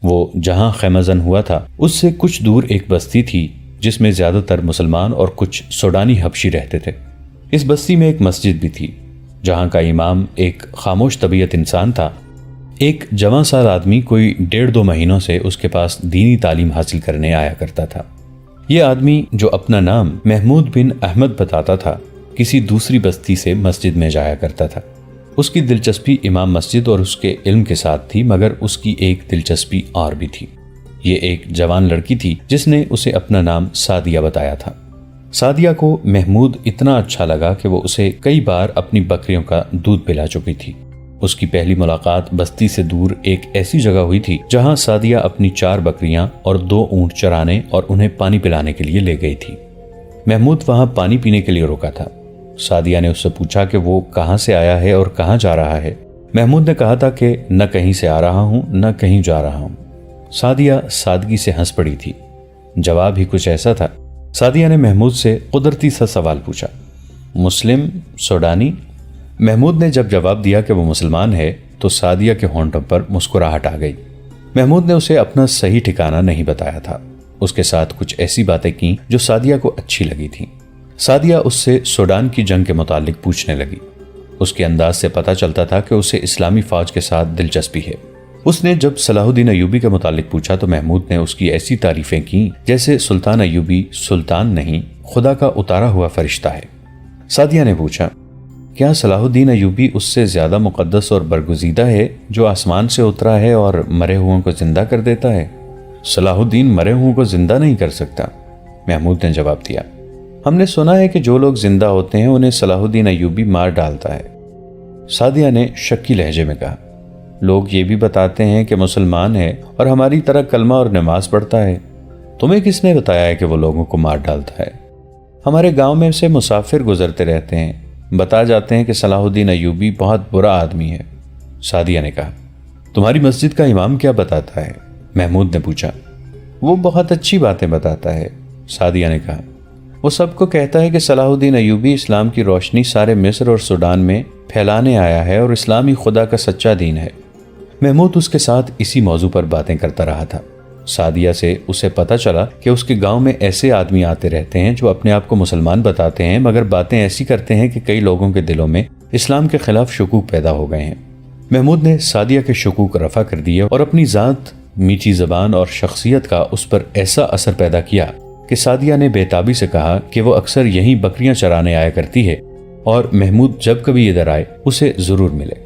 وہ جہاں خیمہ زن ہوا تھا اس سے کچھ دور ایک بستی تھی جس میں زیادہ تر مسلمان اور کچھ سوڈانی حبشی رہتے تھے۔ اس بستی میں ایک مسجد بھی تھی جہاں کا امام ایک خاموش طبیعت انسان تھا۔ ایک جوان سال آدمی کوئی 1.5-2 مہینوں سے اس کے پاس دینی تعلیم حاصل کرنے آیا کرتا تھا۔ یہ آدمی جو اپنا نام محمود بن احمد بتاتا تھا کسی دوسری بستی سے مسجد میں جایا کرتا تھا۔ اس کی دلچسپی امام مسجد اور اس کے علم کے ساتھ تھی، مگر اس کی ایک دلچسپی اور بھی تھی۔ یہ ایک جوان لڑکی تھی جس نے اسے اپنا نام سعدیہ بتایا تھا۔ سعدیہ کو محمود اتنا اچھا لگا کہ وہ اسے کئی بار اپنی بکریوں کا دودھ پلا چکی تھی۔ اس کی پہلی ملاقات بستی سے دور ایک ایسی جگہ ہوئی تھی جہاں سعدیہ اپنی 4 بکریاں اور 2 اونٹ چرانے اور انہیں پانی پلانے کے لیے لے گئی تھی۔ محمود وہاں پانی پینے کے لیے رکا تھا۔ سعدیہ نے اس سے پوچھا کہ وہ کہاں سے آیا ہے اور کہاں جا رہا ہے۔ محمود نے کہا تھا کہ نہ کہیں سے آ رہا ہوں نہ کہیں جا رہا ہوں۔ سعدیہ سادگی سے ہنس پڑی تھی۔ جواب ہی کچھ ایسا تھا۔ سعدیہ نے محمود سے قدرتی سا سوال پوچھا، مسلم سوڈانی؟ محمود نے جب جواب دیا کہ وہ مسلمان ہے تو سعدیہ کے ہونٹوں پر مسکراہٹ آ گئی۔ محمود نے اسے اپنا صحیح ٹھکانہ نہیں بتایا تھا۔ اس کے ساتھ کچھ ایسی باتیں کیں جو سعدیہ کو اچھی لگی تھیں۔ سعدیہ اس سے سوڈان کی جنگ کے متعلق پوچھنے لگی۔ اس کے انداز سے پتہ چلتا تھا کہ اسے اسلامی فوج کے ساتھ دلچسپی ہے۔ اس نے جب صلاح الدین ایوبی کے متعلق پوچھا تو محمود نے اس کی ایسی تعریفیں کیں جیسے سلطان ایوبی سلطان نہیں، خدا کا اتارا ہوا فرشتہ ہے۔ سعدیہ نے پوچھا، کیا صلاح الدین ایوبی اس سے زیادہ مقدس اور برگزیدہ ہے جو آسمان سے اترا ہے اور مرے ہوئوں کو زندہ کر دیتا ہے؟ صلاح الدین مرے ہوئوں کو زندہ نہیں کر سکتا، محمود نے جواب دیا۔ ہم نے سنا ہے کہ جو لوگ زندہ ہوتے ہیں انہیں صلاح الدین ایوبی مار ڈالتا ہے۔ سعدیہ نے شکی لہجے میں کہا، لوگ یہ بھی بتاتے ہیں کہ مسلمان ہے اور ہماری طرح کلمہ اور نماز پڑھتا ہے۔ تمہیں کس نے بتایا ہے کہ وہ لوگوں کو مار ڈالتا ہے؟ ہمارے گاؤں میں سے مسافر گزرتے رہتے ہیں، بتا جاتے ہیں کہ صلاح الدین ایوبی بہت برا آدمی ہے۔ سعدیہ نے کہا، تمہاری مسجد کا امام کیا بتاتا ہے؟ محمود نے پوچھا۔ وہ بہت اچھی باتیں بتاتا ہے، سعدیہ نے کہا۔ وہ سب کو کہتا ہے کہ صلاح الدین ایوبی اسلام کی روشنی سارے مصر اور سوڈان میں پھیلانے آیا ہے اور اسلامی خدا کا سچا دین ہے۔ محمود اس کے ساتھ اسی موضوع پر باتیں کرتا رہا تھا۔ سعدیہ سے اسے پتہ چلا کہ اس کے گاؤں میں ایسے آدمی آتے رہتے ہیں جو اپنے آپ کو مسلمان بتاتے ہیں مگر باتیں ایسی کرتے ہیں کہ کئی لوگوں کے دلوں میں اسلام کے خلاف شکوک پیدا ہو گئے ہیں۔ محمود نے سعدیہ کے شکوک رفع کر دیے اور اپنی ذات، میٹھی زبان اور شخصیت کا اس پر ایسا اثر پیدا کیا کہ سعدیہ نے بےتابی سے کہا کہ وہ اکثر یہیں بکریاں چرانے آیا کرتی ہے اور محمود جب کبھی ادھر آئے اسے ضرور ملے۔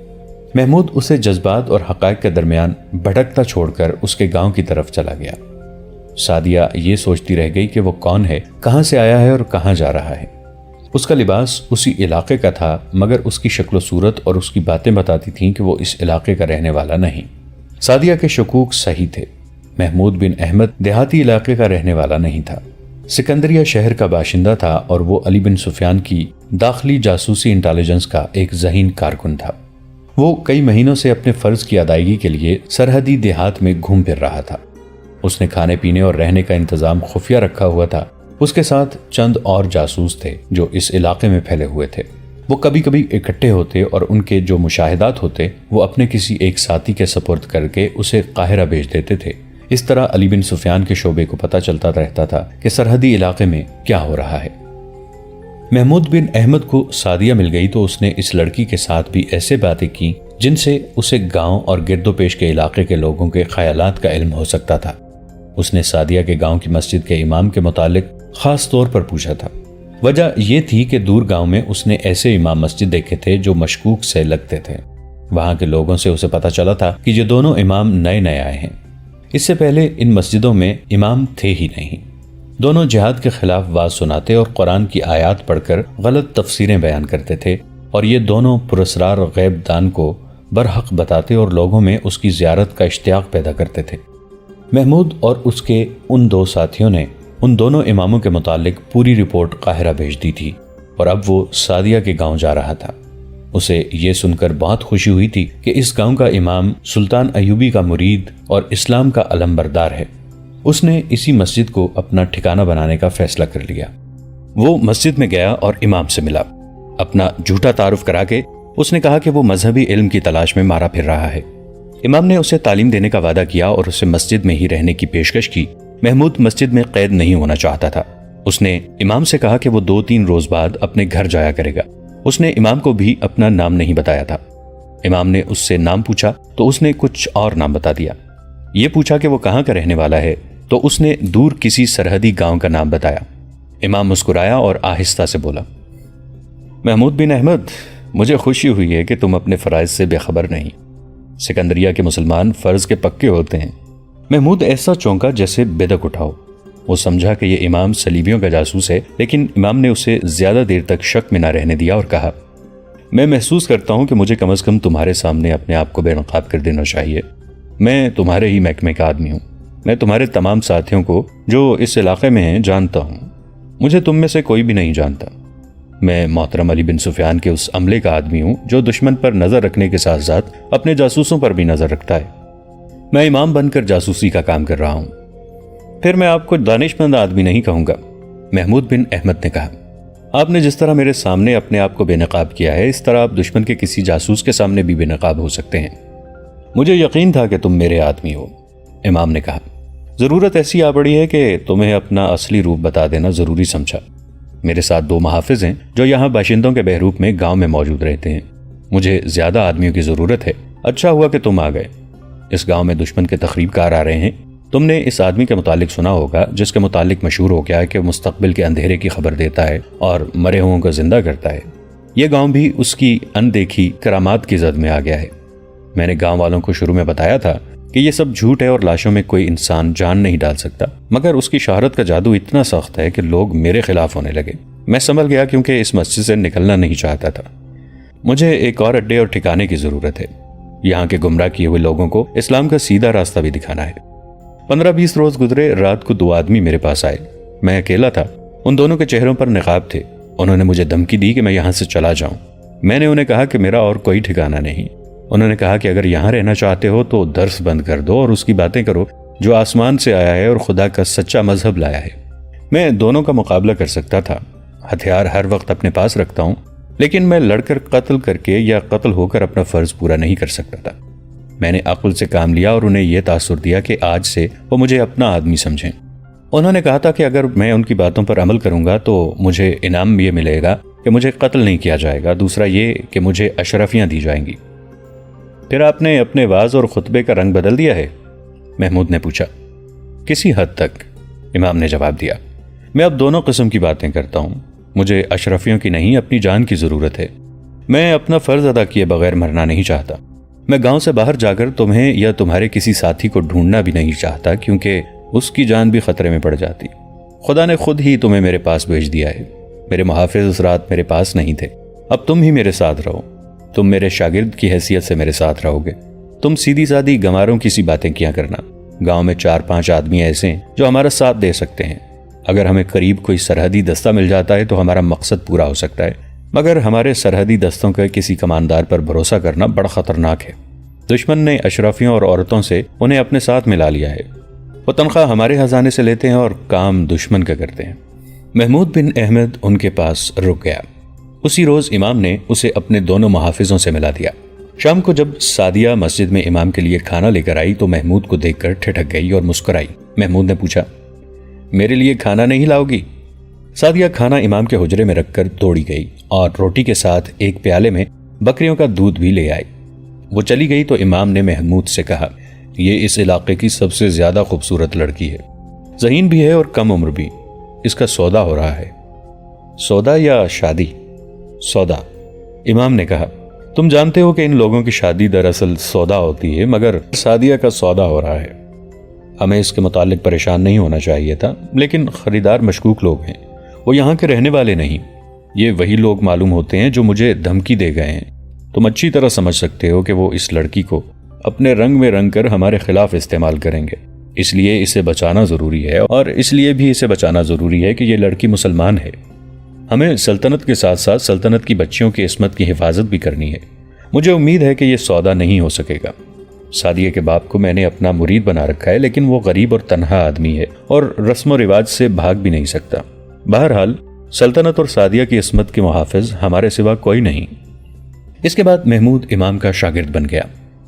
محمود اسے جذبات اور حقائق کے درمیان بھٹکتا چھوڑ کر اس کے گاؤں کی طرف چلا گیا۔ سعدیہ یہ سوچتی رہ گئی کہ وہ کون ہے، کہاں سے آیا ہے اور کہاں جا رہا ہے۔ اس کا لباس اسی علاقے کا تھا مگر اس کی شکل و صورت اور اس کی باتیں بتاتی تھیں کہ وہ اس علاقے کا رہنے والا نہیں۔ سعدیہ کے شکوک صحیح تھے۔ محمود بن احمد دیہاتی علاقے کا رہنے والا نہیں تھا، سکندریہ شہر کا باشندہ تھا اور وہ علی بن سفیان کی داخلی جاسوسی انٹیلیجنس کا ایک ذہین کارکن تھا۔ وہ کئی مہینوں سے اپنے فرض کی ادائیگی کے لیے سرحدی دیہات میں گھوم پھر رہا تھا۔ اس نے کھانے پینے اور رہنے کا انتظام خفیہ رکھا ہوا تھا۔ اس کے ساتھ چند اور جاسوس تھے جو اس علاقے میں پھیلے ہوئے تھے۔ وہ کبھی کبھی اکٹھے ہوتے اور ان کے جو مشاہدات ہوتے وہ اپنے کسی ایک ساتھی کے سپرد کر کے اسے قاہرہ بھیج دیتے تھے۔ اس طرح علی بن سفیان کے شعبے کو پتہ چلتا رہتا تھا کہ سرحدی علاقے میں کیا ہو رہا ہے۔ محمود بن احمد کو سعدیہ مل گئی تو اس نے اس لڑکی کے ساتھ بھی ایسے باتیں کی جن سے اسے گاؤں اور گرد و پیش کے علاقے کے لوگوں کے خیالات کا علم ہو سکتا تھا۔ اس نے سعدیہ کے گاؤں کی مسجد کے امام کے متعلق خاص طور پر پوچھا تھا۔ وجہ یہ تھی کہ دور گاؤں میں اس نے ایسے امام مسجد دیکھے تھے جو مشکوک سے لگتے تھے۔ وہاں کے لوگوں سے اسے پتہ چلا تھا کہ یہ دونوں امام نئے نئے آئے ہیں۔ اس سے پہلے ان مسجدوں میں امام تھے ہی نہیں۔ دونوں جہاد کے خلاف واز سناتے اور قرآن کی آیات پڑھ کر غلط تفسیریں بیان کرتے تھے، اور یہ دونوں پراسرار غیب دان کو برحق بتاتے اور لوگوں میں اس کی زیارت کا اشتیاق پیدا کرتے تھے۔ محمود اور اس کے ان 2 ساتھیوں نے ان دونوں اماموں کے متعلق پوری رپورٹ قاہرہ بھیج دی تھی، اور اب وہ سعدیہ کے گاؤں جا رہا تھا۔ اسے یہ سن کر بہت خوشی ہوئی تھی کہ اس گاؤں کا امام سلطان ایوبی کا مرید اور اسلام کا علم بردار ہے۔ اس نے اسی مسجد کو اپنا ٹھکانہ بنانے کا فیصلہ کر لیا۔ وہ مسجد میں گیا اور امام سے ملا۔ اپنا جھوٹا تعارف کرا کے اس نے کہا کہ وہ مذہبی علم کی تلاش میں مارا پھر رہا ہے۔ امام نے اسے تعلیم دینے کا وعدہ کیا اور اسے مسجد میں ہی رہنے کی پیشکش کی۔ محمود مسجد میں قید نہیں ہونا چاہتا تھا۔ اس نے امام سے کہا کہ وہ 2-3 روز بعد اپنے گھر جایا کرے گا۔ اس نے امام کو بھی اپنا نام نہیں بتایا تھا۔ امام نے اس سے نام پوچھا تو اس نے کچھ اور نام بتا دیا۔ یہ پوچھا کہ وہ کہاں کا رہنے والا ہے تو اس نے دور کسی سرحدی گاؤں کا نام بتایا۔ امام مسکرایا اور آہستہ سے بولا، محمود بن احمد، مجھے خوشی ہوئی ہے کہ تم اپنے فرائض سے بے خبر نہیں۔ سکندریہ کے مسلمان فرض کے پکے ہوتے ہیں۔ محمود ایسا چونکا جیسے بیدک اٹھاؤ۔ وہ سمجھا کہ یہ امام صلیبیوں کا جاسوس ہے، لیکن امام نے اسے زیادہ دیر تک شک میں نہ رہنے دیا اور کہا، میں محسوس کرتا ہوں کہ مجھے کم از کم تمہارے سامنے اپنے آپ کو بے نقاب کر دینا چاہیے۔ میں تمہارے ہی محکمے کا آدمی ہوں۔ میں تمہارے تمام ساتھیوں کو جو اس علاقے میں ہیں جانتا ہوں۔ مجھے تم میں سے کوئی بھی نہیں جانتا۔ میں محترم علی بن سفیان کے اس عملے کا آدمی ہوں جو دشمن پر نظر رکھنے کے ساتھ ساتھ اپنے جاسوسوں پر بھی نظر رکھتا ہے۔ میں امام بن کر جاسوسی کا کام کر رہا ہوں۔ پھر میں آپ کو دانش مند آدمی نہیں کہوں گا، محمود بن احمد نے کہا۔ آپ نے جس طرح میرے سامنے اپنے آپ کو بے نقاب کیا ہے، اس طرح آپ دشمن کے کسی جاسوس کے سامنے بھی بے نقاب ہو سکتے ہیں۔ مجھے یقین تھا کہ تم میرے آدمی ہو، امام نے کہا۔ ضرورت ایسی آ پڑی ہے کہ تمہیں اپنا اصلی روپ بتا دینا ضروری سمجھا۔ میرے ساتھ 2 محافظ ہیں جو یہاں باشندوں کے بحروپ میں گاؤں میں موجود رہتے ہیں۔ مجھے زیادہ آدمیوں کی ضرورت ہے۔ اچھا ہوا کہ تم آ گئے۔ اس گاؤں میں دشمن کے تخریب کار آ رہے ہیں۔ تم نے اس آدمی کے متعلق سنا ہوگا جس کے متعلق مشہور ہو گیا ہے کہ وہ مستقبل کے اندھیرے کی خبر دیتا ہے اور مرے ہوں کو زندہ کرتا ہے۔ یہ گاؤں بھی اس کی اندیکھی کرامات کی زد میں آ گیا ہے۔ میں نے گاؤں والوں کو شروع میں بتایا تھا کہ یہ سب جھوٹ ہے اور لاشوں میں کوئی انسان جان نہیں ڈال سکتا، مگر اس کی شہرت کا جادو اتنا سخت ہے کہ لوگ میرے خلاف ہونے لگے۔ میں سنبھل گیا کیونکہ اس مسجد سے نکلنا نہیں چاہتا تھا۔ مجھے ایک اور اڈے اور ٹھکانے کی ضرورت ہے۔ یہاں کے گمراہ کیے ہوئے لوگوں کو اسلام کا سیدھا راستہ بھی دکھانا ہے۔ 15-20 روز گزرے، رات کو 2 آدمی میرے پاس آئے۔ میں اکیلا تھا۔ ان دونوں کے چہروں پر نقاب تھے۔ انہوں نے مجھے دھمکی دی کہ میں یہاں سے چلا جاؤں۔ میں نے انہیں کہا کہ میرا اور کوئی ٹھکانہ نہیں۔ انہوں نے کہا کہ اگر یہاں رہنا چاہتے ہو تو درس بند کر دو اور اس کی باتیں کرو جو آسمان سے آیا ہے اور خدا کا سچا مذہب لایا ہے۔ میں دونوں کا مقابلہ کر سکتا تھا۔ ہتھیار ہر وقت اپنے پاس رکھتا ہوں، لیکن میں لڑ کر قتل کر کے یا قتل ہو کر اپنا فرض پورا نہیں کر سکتا تھا۔ میں نے عقل سے کام لیا اور انہیں یہ تاثر دیا کہ آج سے وہ مجھے اپنا آدمی سمجھیں۔ انہوں نے کہا تھا کہ اگر میں ان کی باتوں پر عمل کروں گا تو مجھے انعام یہ ملے گا کہ مجھے قتل نہیں کیا جائے گا، دوسرا یہ کہ مجھے اشرفیاں دی جائیں گی۔ پھر آپ نے اپنے واز اور خطبے کا رنگ بدل دیا ہے؟ محمود نے پوچھا۔ کسی حد تک، امام نے جواب دیا۔ میں اب دونوں قسم کی باتیں کرتا ہوں۔ مجھے اشرفیوں کی نہیں، اپنی جان کی ضرورت ہے۔ میں اپنا فرض ادا کیے بغیر مرنا نہیں چاہتا۔ میں گاؤں سے باہر جا کر تمہیں یا تمہارے کسی ساتھی کو ڈھونڈنا بھی نہیں چاہتا، کیونکہ اس کی جان بھی خطرے میں پڑ جاتی۔ خدا نے خود ہی تمہیں میرے پاس بھیج دیا ہے۔ میرے محافظ اس رات میرے پاس نہیں تھے۔ اب تم ہی میرے ساتھ رہو۔ تم میرے شاگرد کی حیثیت سے میرے ساتھ رہو گے۔ تم سیدھی سادھی گماروں کی سی باتیں کیا کرنا۔ گاؤں میں 4-5 آدمی ایسے ہیں جو ہمارا ساتھ دے سکتے ہیں۔ اگر ہمیں قریب کوئی سرحدی دستہ مل جاتا ہے تو ہمارا مقصد پورا ہو سکتا ہے، مگر ہمارے سرحدی دستوں کا کسی کماندار پر بھروسہ کرنا بڑا خطرناک ہے۔ دشمن نے اشرافیوں اور عورتوں سے انہیں اپنے ساتھ ملا لیا ہے۔ وہ تنخواہ ہمارے خزانے سے لیتے ہیں اور کام دشمن کا کرتے ہیں۔ محمود بن احمد ان کے پاس رک گیا۔ اسی روز امام نے اسے اپنے دونوں محافظوں سے ملا دیا۔ شام کو جب سعدیہ مسجد میں امام کے لیے کھانا لے کر آئی تو محمود کو دیکھ کر ٹھٹک گئی اور مسکرائی۔ محمود نے پوچھا، میرے لیے کھانا نہیں لاؤ گی؟ سعدیہ کھانا امام کے حجرے میں رکھ کر دوڑی گئی اور روٹی کے ساتھ ایک پیالے میں بکریوں کا دودھ بھی لے آئی۔ وہ چلی گئی تو امام نے محمود سے کہا، یہ اس علاقے کی سب سے زیادہ خوبصورت لڑکی ہے، ذہین بھی ہے اور کم عمر بھی۔ اس کا سودا ہو رہا ہے۔ سودا یا شادی؟ سودا، امام نے کہا۔ تم جانتے ہو کہ ان لوگوں کی شادی دراصل سودا ہوتی ہے، مگر سعدیہ کا سودا ہو رہا ہے۔ ہمیں اس کے متعلق پریشان نہیں ہونا چاہیے تھا، لیکن خریدار مشکوک لوگ ہیں۔ وہ یہاں کے رہنے والے نہیں۔ یہ وہی لوگ معلوم ہوتے ہیں جو مجھے دھمکی دے گئے ہیں۔ تم اچھی طرح سمجھ سکتے ہو کہ وہ اس لڑکی کو اپنے رنگ میں رنگ کر ہمارے خلاف استعمال کریں گے۔ اس لیے اسے بچانا ضروری ہے، اور اس لیے بھی اسے بچانا ضروری ہے کہ یہ لڑکی مسلمان ہے۔ ہمیں سلطنت کے ساتھ ساتھ سلطنت کی بچیوں کی عصمت کی حفاظت بھی کرنی ہے۔ مجھے امید ہے کہ یہ سودا نہیں ہو سکے گا۔ سعدیہ کے باپ کو میں نے اپنا مرید بنا رکھا ہے، لیکن وہ غریب اور تنہا آدمی ہے اور رسم و رواج سے بھاگ بھی نہیں سکتا۔ بہرحال سلطنت اور سعدیہ کی عصمت کے محافظ ہمارے سوا کوئی نہیں۔ اس کے بعد محمود امام کا شاگرد بن گیا۔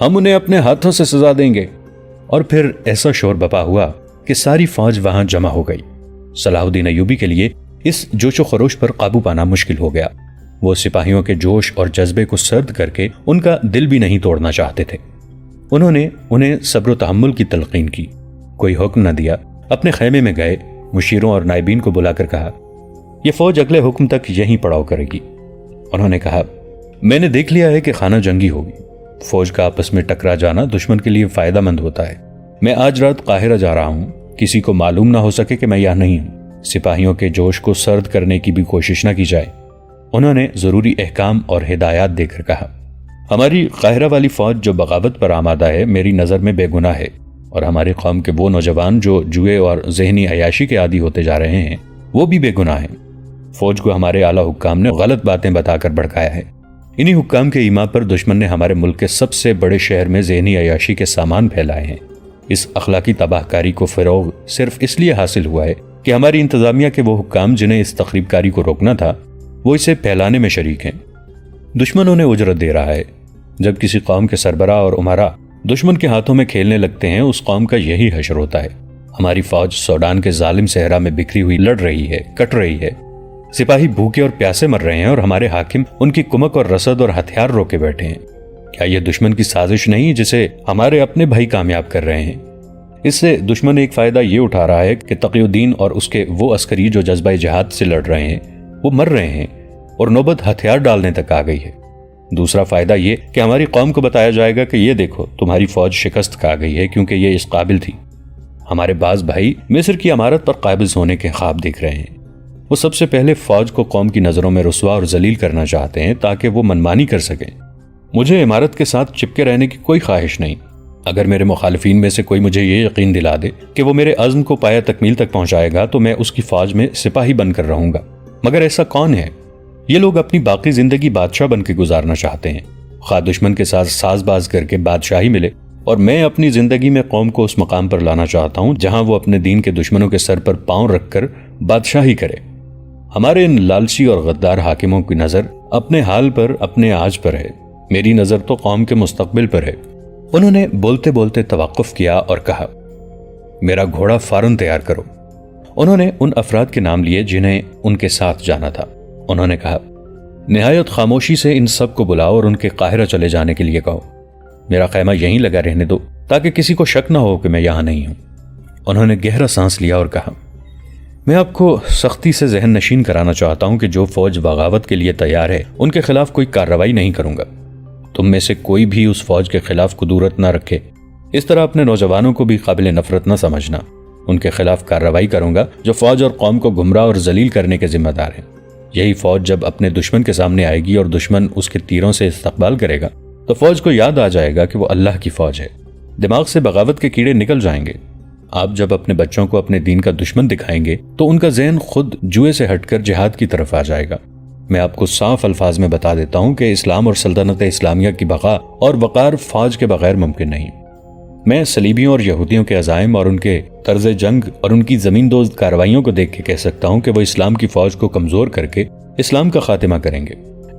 ہم انہیں اپنے ہاتھوں سے سزا دیں گے۔ اور پھر ایسا شور بپا ہوا کہ ساری فوج وہاں جمع ہو گئی۔ صلاح الدین ایوبی کے لیے اس جوش و خروش پر قابو پانا مشکل ہو گیا۔ وہ سپاہیوں کے جوش اور جذبے کو سرد کر کے ان کا دل بھی نہیں توڑنا چاہتے تھے۔ انہوں نے انہیں صبر و تحمل کی تلقین کی، کوئی حکم نہ دیا، اپنے خیمے میں گئے، مشیروں اور نائبین کو بلا کر کہا، یہ فوج اگلے حکم تک یہیں پڑاؤ کرے گی۔ انہوں نے کہا، میں نے دیکھ لیا ہے کہ خانہ جنگی ہوگی، فوج کا آپس میں ٹکرا جانا دشمن کے لیے فائدہ مند ہوتا ہے۔ میں آج رات قاہرہ جا رہا ہوں، کسی کو معلوم نہ ہو سکے کہ میں یہاں نہیں ہوں، سپاہیوں کے جوش کو سرد کرنے کی بھی کوشش نہ کی جائے۔ انہوں نے ضروری احکام اور ہدایات دے کر کہا، ہماری قاہرہ والی فوج جو بغاوت پر آمادہ ہے میری نظر میں بے گناہ ہے، اور ہماری قوم کے وہ نوجوان جو جوئے اور ذہنی عیاشی کے عادی ہوتے جا رہے ہیں وہ بھی بے گناہ ہیں۔ فوج کو ہمارے اعلیٰ حکام نے غلط باتیں بتا کر بھڑکایا ہے۔ انہی حکام کے ایما پر دشمن نے ہمارے ملک کے سب سے بڑے شہر میں ذہنی عیاشی کے سامان پھیلائے ہیں۔ اس اخلاقی تباہ کاری کو فروغ صرف اس لیے حاصل ہوا ہے کہ ہماری انتظامیہ کے وہ حکام جنہیں اس تخریب کاری کو روکنا تھا وہ اسے پھیلانے میں شریک ہیں۔ دشمن انہیں اجرت دے رہا ہے۔ جب کسی قوم کے سربراہ اور امراء دشمن کے ہاتھوں میں کھیلنے لگتے ہیں اس قوم کا یہی حشر ہوتا ہے۔ ہماری فوج سوڈان کے ظالم صحرا میں بکھری ہوئی لڑ رہی ہے، کٹ رہی ہے، سپاہی بھوکے اور پیاسے مر رہے ہیں اور ہمارے حاکم ان کی کمک اور رسد اور ہتھیار روکے بیٹھے ہیں۔ کیا یہ دشمن کی سازش نہیں جسے ہمارے اپنے بھائی کامیاب کر رہے ہیں؟ اس سے دشمن ایک فائدہ یہ اٹھا رہا ہے کہ تقی الدین اور اس کے وہ عسکری جو جذبہ جہاد سے لڑ رہے ہیں وہ مر رہے ہیں اور نوبت ہتھیار ڈالنے تک آ گئی ہے۔ دوسرا فائدہ یہ کہ ہماری قوم کو بتایا جائے گا کہ یہ دیکھو تمہاری فوج شکست کھا گئی ہے کیونکہ یہ اس قابل تھی۔ ہمارے بعض بھائی مصر کی امارت پر قابض ہونے کے خواب دیکھ رہے ہیں۔ وہ سب سے پہلے فوج کو قوم کی نظروں میں رسوا اور ذلیل کرنا چاہتے ہیں تاکہ وہ منمانی کر سکیں۔ مجھے امارت کے ساتھ چپکے رہنے کی کوئی خواہش نہیں۔ اگر میرے مخالفین میں سے کوئی مجھے یہ یقین دلا دے کہ وہ میرے عزم کو پایہ تکمیل تک پہنچائے گا تو میں اس کی فوج میں سپاہی بن کر رہوں گا، مگر ایسا کون ہے؟ یہ لوگ اپنی باقی زندگی بادشاہ بن کے گزارنا چاہتے ہیں، خواہ دشمن کے ساتھ ساز باز کر کے بادشاہی ملے، اور میں اپنی زندگی میں قوم کو اس مقام پر لانا چاہتا ہوں جہاں وہ اپنے دین کے دشمنوں کے سر پر پاؤں رکھ کر بادشاہی کرے۔ ہمارے ان لالچی اور غدار حاکموں کی نظر اپنے حال پر، اپنے آج پر ہے، میری نظر تو قوم کے مستقبل پر ہے۔ انہوں نے بولتے بولتے توقف کیا اور کہا، میرا گھوڑا فوراً تیار کرو۔ انہوں نے ان افراد کے نام لیے جنہیں ان کے ساتھ جانا تھا۔ انہوں نے کہا، نہایت خاموشی سے ان سب کو بلاؤ اور ان کے قاہرہ چلے جانے کے لیے کہو۔ میرا خیمہ یہیں لگا رہنے دو تاکہ کسی کو شک نہ ہو کہ میں یہاں نہیں ہوں۔ انہوں نے گہرا سانس لیا اور کہا، میں آپ کو سختی سے ذہن نشین کرانا چاہتا ہوں کہ جو فوج بغاوت کے لیے تیار ہے ان کے خلاف کوئی کارروائی نہیں کروں گا۔ تم میں سے کوئی بھی اس فوج کے خلاف قدورت نہ رکھے، اس طرح اپنے نوجوانوں کو بھی قابل نفرت نہ سمجھنا۔ ان کے خلاف کارروائی کروں گا جو فوج اور قوم کو گمراہ اور ذلیل کرنے کے ذمہ دار ہیں۔ یہی فوج جب اپنے دشمن کے سامنے آئے گی اور دشمن اس کے تیروں سے استقبال کرے گا تو فوج کو یاد آ جائے گا کہ وہ اللہ کی فوج ہے، دماغ سے بغاوت کے کیڑے نکل جائیں گے۔ آپ جب اپنے بچوں کو اپنے دین کا دشمن دکھائیں گے تو ان کا ذہن خود جوئے سے ہٹ کر جہاد کی طرف آ جائے گا۔ میں آپ کو صاف الفاظ میں بتا دیتا ہوں کہ اسلام اور سلطنت اسلامیہ کی بقا اور وقار فوج کے بغیر ممکن نہیں۔ میں صلیبیوں اور یہودیوں کے عزائم اور ان کے طرز جنگ اور ان کی زمین دوز کارروائیوں کو دیکھ کے کہہ سکتا ہوں کہ وہ اسلام کی فوج کو کمزور کر کے اسلام کا خاتمہ کریں گے۔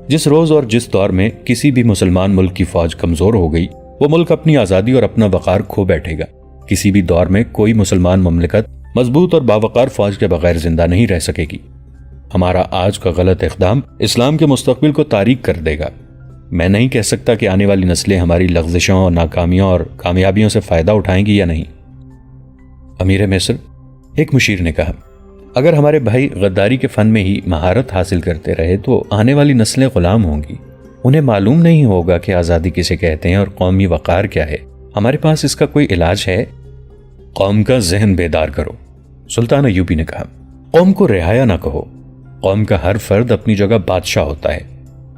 جس روز اور جس دور میں کسی بھی مسلمان ملک کی فوج کمزور ہو گئی وہ ملک اپنی آزادی اور اپنا وقار کھو بیٹھے گا۔ کسی بھی دور میں کوئی مسلمان مملکت مضبوط اور باوقار فوج کے بغیر زندہ نہیں رہ سکے گی۔ ہمارا آج کا غلط اقدام اسلام کے مستقبل کو تاریک کر دے گا۔ میں نہیں کہہ سکتا کہ آنے والی نسلیں ہماری لغزشوں اور ناکامیوں اور کامیابیوں سے فائدہ اٹھائیں گی یا نہیں۔ امیر مصر، ایک مشیر نے کہا، اگر ہمارے بھائی غداری کے فن میں ہی مہارت حاصل کرتے رہے تو آنے والی نسلیں غلام ہوں گی۔ انہیں معلوم نہیں ہوگا کہ آزادی کسے کہتے ہیں اور قومی وقار کیا ہے۔ ہمارے پاس اس کا کوئی علاج ہے؟ قوم کا ذہن بیدار کرو، سلطان ایوبی نے کہا۔ قوم کو رعایا نہ کہو۔ قوم کا ہر فرد اپنی جگہ بادشاہ ہوتا ہے۔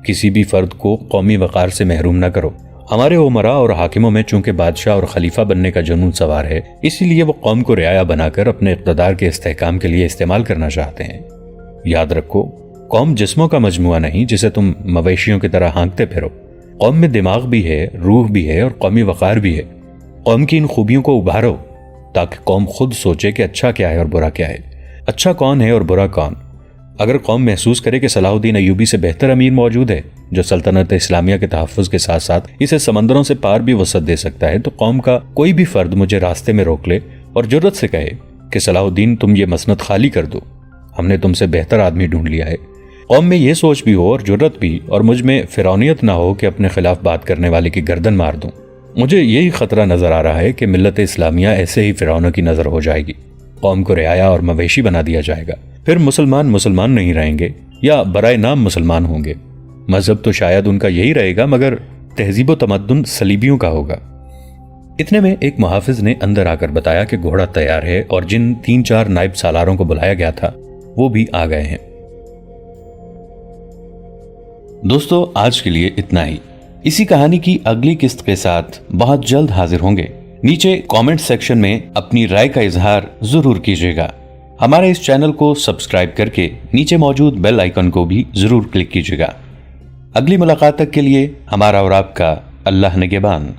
کسی بھی فرد کو قومی وقار سے محروم نہ کرو۔ ہمارے امراء اور حاکموں میں چونکہ بادشاہ اور خلیفہ بننے کا جنون سوار ہے، اسی لیے وہ قوم کو رعایا بنا کر اپنے اقتدار کے استحکام کے لیے استعمال کرنا چاہتے ہیں۔ یاد رکھو، قوم جسموں کا مجموعہ نہیں جسے تم مویشیوں کی طرح ہانکتے پھرو۔ قوم میں دماغ بھی ہے، روح بھی ہے اور قومی وقار بھی ہے۔ قوم کی ان خوبیوں کو ابھارو تاکہ قوم خود سوچے کہ اچھا کیا ہے اور برا کیا ہے، اچھا کون ہے اور برا کون۔ اگر قوم محسوس کرے کہ صلاح الدین ایوبی سے بہتر امیر موجود ہے جو سلطنت اسلامیہ کے تحفظ کے ساتھ ساتھ اسے سمندروں سے پار بھی وسعت دے سکتا ہے، تو قوم کا کوئی بھی فرد مجھے راستے میں روک لے اور جرت سے کہے کہ صلاح الدین تم یہ مسند خالی کر دو، ہم نے تم سے بہتر آدمی ڈھونڈ لیا ہے، قوم میں یہ سوچ بھی ہو اور جرت بھی اور مجھ میں فرعونیت نہ ہو کہ اپنے خلاف بات کرنے والے کی گردن مار دوں، مجھے یہی خطرہ نظر آ رہا ہے کہ ملت اسلامیہ ایسے ہی فرعونوں کی نظر ہو جائے گی، قوم کو رعایا اور مویشی بنا دیا جائے گا، پھر مسلمان نہیں رہیں گے یا برائے نام مسلمان ہوں گے، مذہب تو شاید ان کا یہی رہے گا مگر تہذیب و تمدن صلیبیوں کا ہوگا۔ اتنے میں ایک محافظ نے اندر آ کر بتایا کہ گھوڑا تیار ہے اور جن 3-4 نائب سالاروں کو بلایا گیا تھا وہ بھی آ گئے ہیں۔ دوستو آج کے لیے اتنا ہی، اسی کہانی کی اگلی قسط کے ساتھ بہت جلد حاضر ہوں گے۔ نیچے کامنٹ سیکشن میں اپنی رائے کا اظہار ضرور کیجیے گا۔ ہمارے اس چینل کو سبسکرائب کر کے نیچے موجود بیل آئیکن کو بھی ضرور کلک کیجیے گا۔ اگلی ملاقات تک کے لیے ہمارا اور آپ کا اللہ نگہبان۔